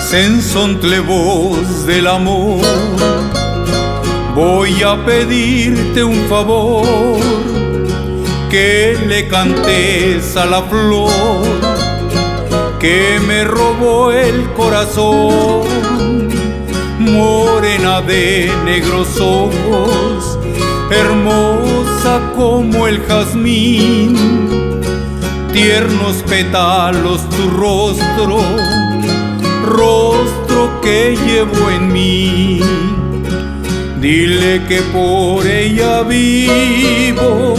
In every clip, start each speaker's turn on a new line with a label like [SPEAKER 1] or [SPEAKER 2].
[SPEAKER 1] Sensontle, voz del amor, voy a pedirte un favor, que le cantes a la flor que me robó el corazón. Morena de negros ojos, hermosa como el jazmín, tiernos pétalos tu rostro, rostro que llevo en mí. Dile que por ella vivo,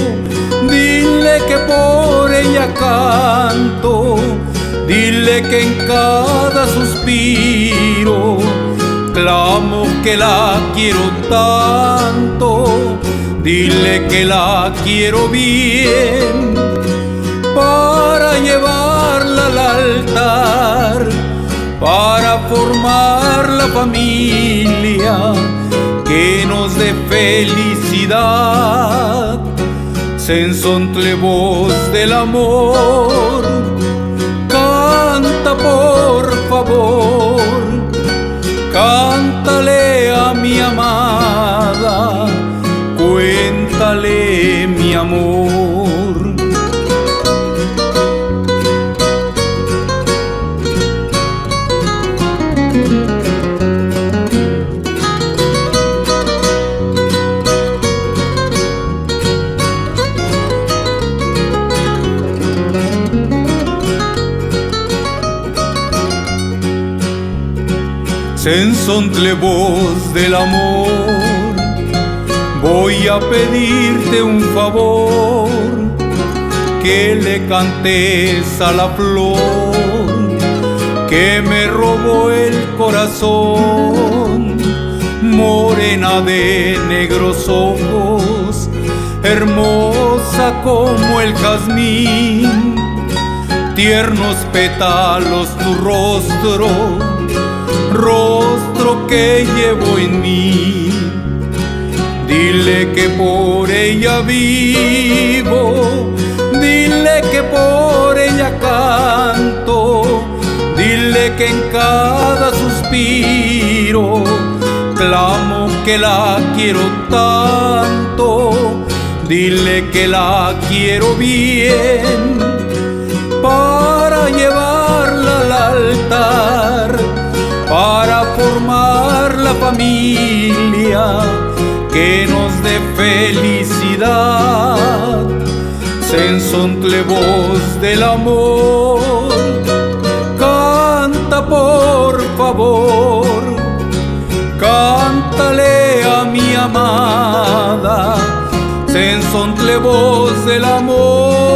[SPEAKER 1] dile que por ella canto, dile que en cada suspiro clamo que la quiero tanto. Dile que la quiero bien para llevarla al altar, para formar la familia que nos dé felicidad. Sensontle, voz del amor, canta por favor, cántale a mi amada, cuéntale mi amor. Sensontle, voz del amor, voy a pedirte un favor, que le cantes a la flor que me robó el corazón. Morena de negros ojos, hermosa como el jazmín, tiernos pétalos tu rostro, rostro que llevo en mí. Dile que por ella vivo, dile que por ella canto, dile que en cada suspiro clamo que la quiero tanto. Dile que la quiero bien para llevarla al altar, para formar la familia que nos dé felicidad. Sensontle, voz del amor, canta por favor, cántale a mi amada. Sensontle, voz del amor.